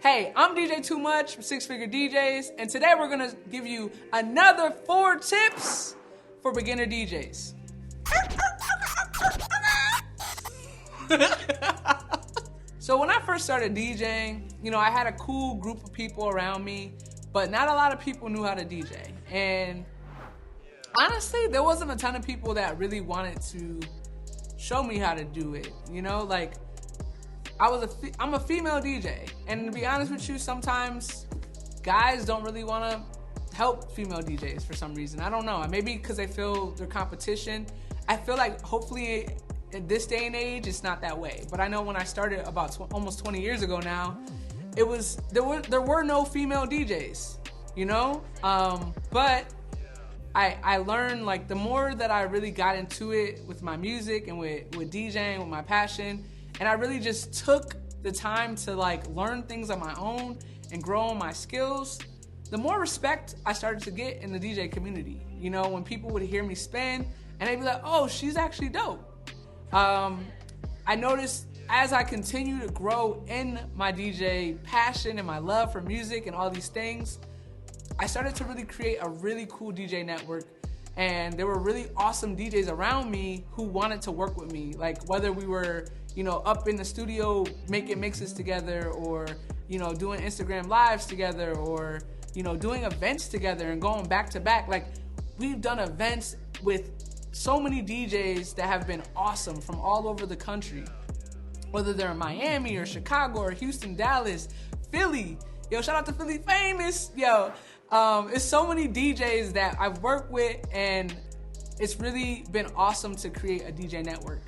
Hey, I'm DJ Too Much from Six Figure DJs, and today we're gonna give you another 4 tips for beginner DJs. So when I first started DJing, I had a cool group of people around me, but not a lot of people knew how to DJ. And honestly, there wasn't a ton of people that really wanted to show me how to do it. I'm a female DJ, and to be honest with you, sometimes guys don't really want to help female DJs for some reason. I don't know. Maybe because they feel they're competition. I feel like hopefully in this day and age, it's not that way. But I know when I started about almost 20 years ago now, there were no female DJs, But I learned, the more that I really got into it with my music and with DJing, with my passion, and I really just took the time to learn things on my own and grow on my skills, the more respect I started to get in the DJ community. When people would hear me spin and they'd be like, oh, she's actually dope. I noticed as I continue to grow in my DJ passion and my love for music and all these things, I started to really create a really cool DJ network. And there were really awesome DJs around me who wanted to work with me. Whether we were, up in the studio making mixes together, or, doing Instagram lives together, or, doing events together and going back to back. We've done events with so many DJs that have been awesome from all over the country. Whether they're in Miami or Chicago or Houston, Dallas, Philly. Yo, shout out to Philly Famous. Yo, it's so many DJs that I've worked with, and it's really been awesome to create a DJ network.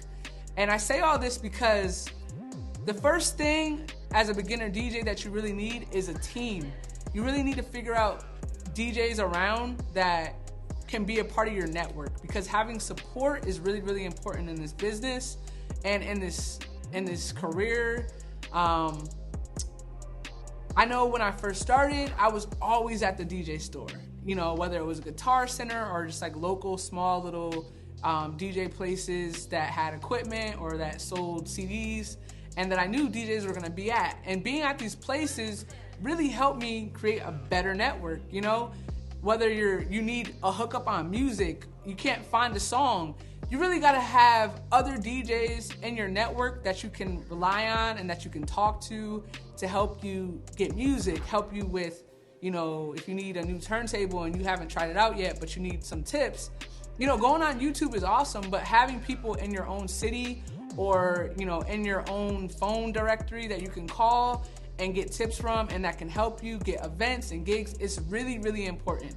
And I say all this because the first thing as a beginner DJ that you really need is a team. You really need to figure out DJs around that can be a part of your network, because having support is really, really important in this business and in this career. I know when I first started, I was always at the DJ store, whether it was a Guitar Center or just local small little DJ places that had equipment or that sold CDs, and that I knew DJs were gonna be at. And being at these places really helped me create a better network. Whether you need a hookup on music, you can't find a song, you really gotta have other DJs in your network that you can rely on and that you can talk to help you get music, help you with, if you need a new turntable and you haven't tried it out yet, but you need some tips. Going on YouTube is awesome, but having people in your own city or, in your own phone directory that you can call and get tips from and that can help you get events and gigs is really, really important.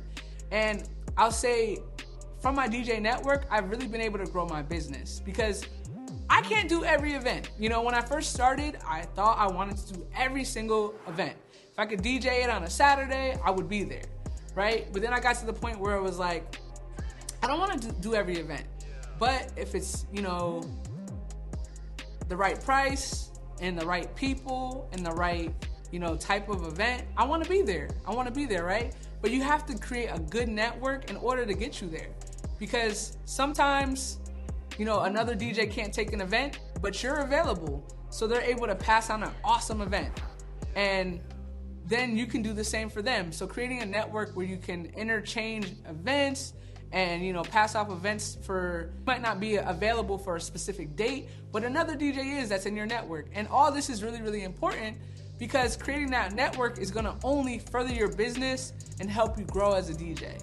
And I'll say from my DJ network, I've really been able to grow my business because I can't do every event. When I first started, I thought I wanted to do every single event. If I could DJ it on a Saturday, I would be there, right? But then I got to the point where it was I don't want to do every event. But if it's, the right price and the right people and the right, type of event, I want to be there. I want to be there, right? But you have to create a good network in order to get you there. Because sometimes, another DJ can't take an event, but you're available. So they're able to pass on an awesome event. And then you can do the same for them. So creating a network where you can interchange events and, pass off events might not be available for a specific date, but another DJ is that's in your network. And all this is really, really important because creating that network is gonna only further your business and help you grow as a DJ.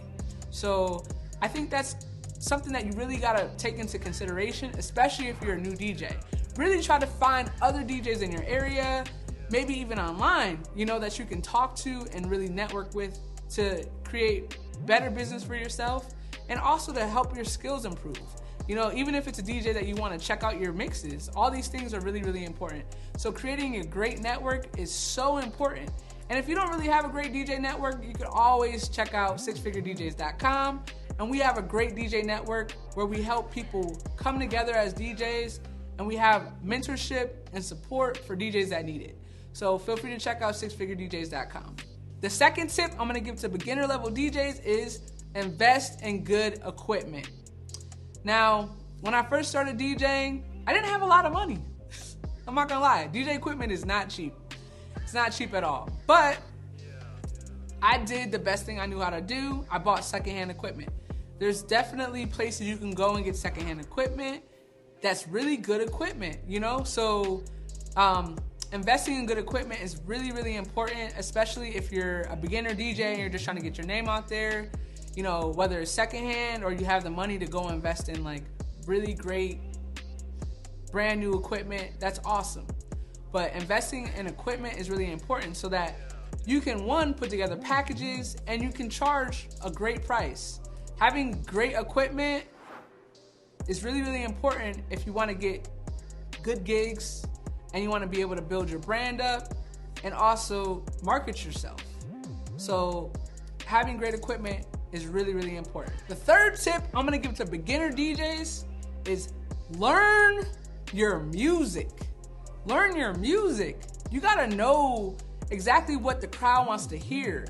So I think that's something that you really gotta take into consideration, especially if you're a new DJ. Really try to find other DJs in your area, maybe even online, that you can talk to and really network with to create better business for yourself and also to help your skills improve. Even if it's a DJ that you want to check out your mixes, all these things are really, really important. So creating a great network is so important. And if you don't really have a great DJ network, you can always check out sixfiguredjs.com. And we have a great DJ network where we help people come together as DJs, and we have mentorship and support for DJs that need it. So feel free to check out sixfiguredjs.com. The second tip I'm gonna give to beginner level DJs is invest in good equipment. Now, when I first started DJing, I didn't have a lot of money. I'm not gonna lie, DJ equipment is not cheap. It's not cheap at all. But I did the best thing I knew how to do. I bought secondhand equipment. There's definitely places you can go and get secondhand equipment that's really good equipment, you know? So investing in good equipment is really, really important, especially if you're a beginner DJ and you're just trying to get your name out there. You know, whether it's secondhand or you have the money to go invest in like really great brand new equipment, that's awesome. But investing in equipment is really important so that you can, one, put together packages and you can charge a great price. Having great equipment is really, really important if you want to get good gigs and you want to be able to build your brand up and also market yourself. So having great equipment is really, really important. The third tip I'm gonna give to beginner DJs is learn your music. Learn your music. You gotta know exactly what the crowd wants to hear.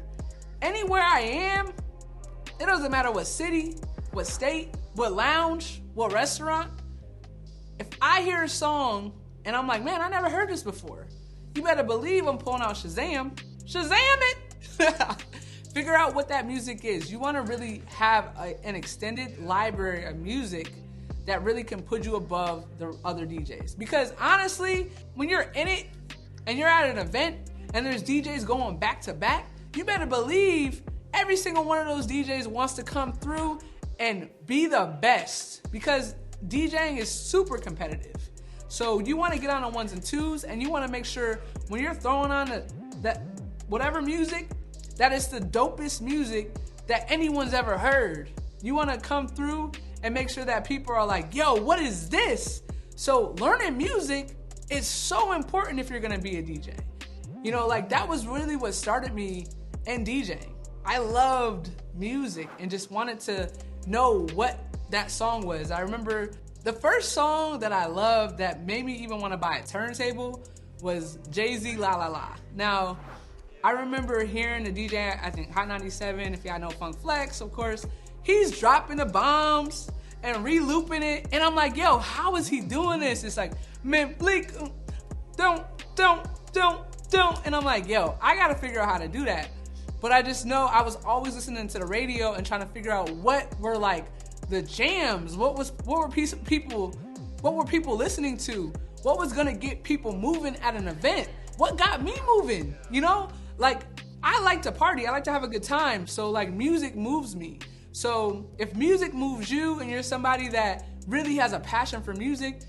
Anywhere I am, it doesn't matter what city, what state, what lounge, what restaurant. If I hear a song and I'm like, man, I never heard this before, you better believe I'm pulling out Shazam. Shazam it! Figure out what that music is. You want to really have an extended library of music that really can put you above the other DJs. Because honestly, when you're in it and you're at an event and there's DJs going back to back, you better believe every single one of those DJs wants to come through and be the best, because DJing is super competitive. So you want to get on the ones and twos, and you want to make sure when you're throwing on that whatever music, that is the dopest music that anyone's ever heard. You want to come through and make sure that people are like, yo, what is this? So learning music is so important if you're going to be a DJ. You know, like that was really what started me in DJing. I loved music and just wanted to know what that song was. I remember the first song that I loved that made me even want to buy a turntable was Jay-Z La La La. Now, I remember hearing the DJ, I think Hot 97, if y'all know Funk Flex, of course, he's dropping the bombs and re-looping it. And I'm like, yo, how is he doing this? It's like, man, blink, don't. And I'm like, yo, I gotta figure out how to do that. But I just know I was always listening to the radio and trying to figure out what were like the jams, what were people listening to? What was gonna get people moving at an event? What got me moving, you know? Like, I like to party, I like to have a good time, so like music moves me. So if music moves you and you're somebody that really has a passion for music,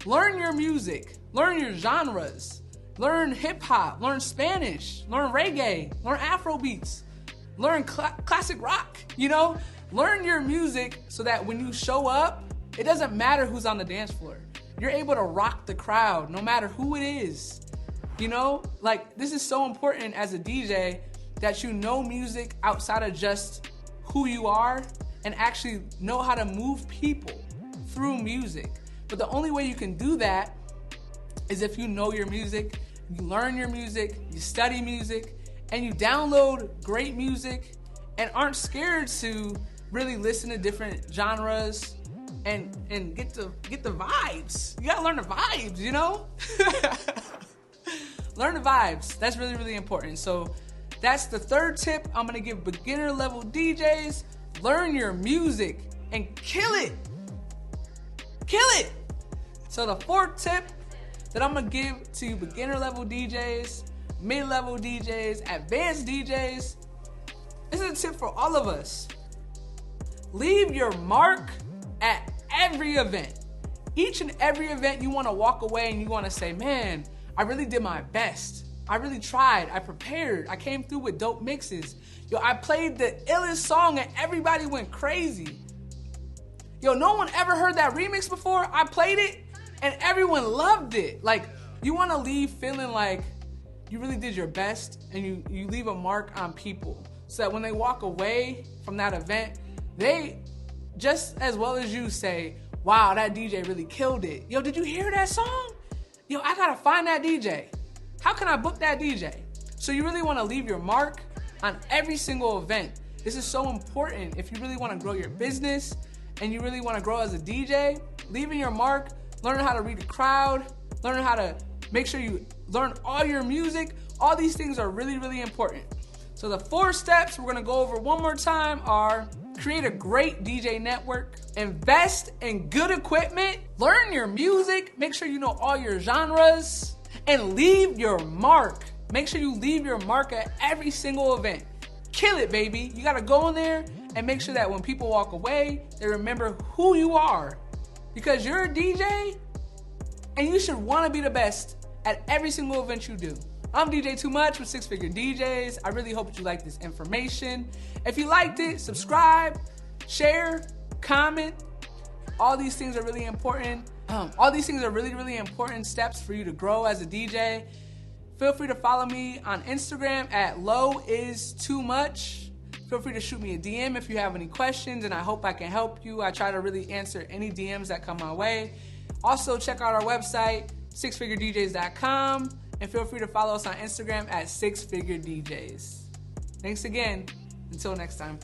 learn your music, learn your genres, learn hip hop, learn Spanish, learn reggae, learn Afro beats, learn classic rock, you know? Learn your music so that when you show up, it doesn't matter who's on the dance floor. You're able to rock the crowd no matter who it is. You know, like this is so important as a DJ that you know music outside of just who you are and actually know how to move people through music. But the only way you can do that is if you know your music, you learn your music, you study music, and you download great music and aren't scared to really listen to different genres and get the vibes. You gotta learn the vibes, you know? Learn the vibes. That's really, really important. So that's the third tip I'm gonna give beginner level DJs. Learn your music and kill it. Kill it. So the fourth tip that I'm gonna give to beginner level DJs, mid-level DJs, advanced DJs, this is a tip for all of us. Leave your mark at every event. Each and every event you wanna walk away and you wanna say, man, I really did my best. I really tried, I prepared, I came through with dope mixes. Yo, I played the illest song and everybody went crazy. Yo, no one ever heard that remix before. I played it and everyone loved it. Like, you wanna leave feeling like you really did your best and you leave a mark on people so that when they walk away from that event, they just as well as you say, wow, that DJ really killed it. Yo, did you hear that song? Yo, I gotta find that DJ. How can I book that DJ? So you really wanna leave your mark on every single event. This is so important if you really wanna grow your business and you really wanna grow as a DJ. Leaving your mark, learning how to read the crowd, learning how to make sure you learn all your music. All these things are really, really important. So the 4 steps we're gonna go over one more time are: create a great DJ network, invest in good equipment, learn your music, make sure you know all your genres, and leave your mark. Make sure you leave your mark at every single event. Kill it, baby. You gotta go in there and make sure that when people walk away, they remember who you are. Because you're a DJ, and you should wanna be the best at every single event you do. I'm DJ Too Much with 6 Figure DJs. I really hope that you like this information. If you liked it, subscribe, share, comment. All these things are really important. All these things are really, really important steps for you to grow as a DJ. Feel free to follow me on Instagram at low_is_too_much. Feel free to shoot me a DM if you have any questions, and I hope I can help you. I try to really answer any DMs that come my way. Also, check out our website, 6figuredjs.com, and feel free to follow us on Instagram at 6figuredjs. Thanks again. Until next time.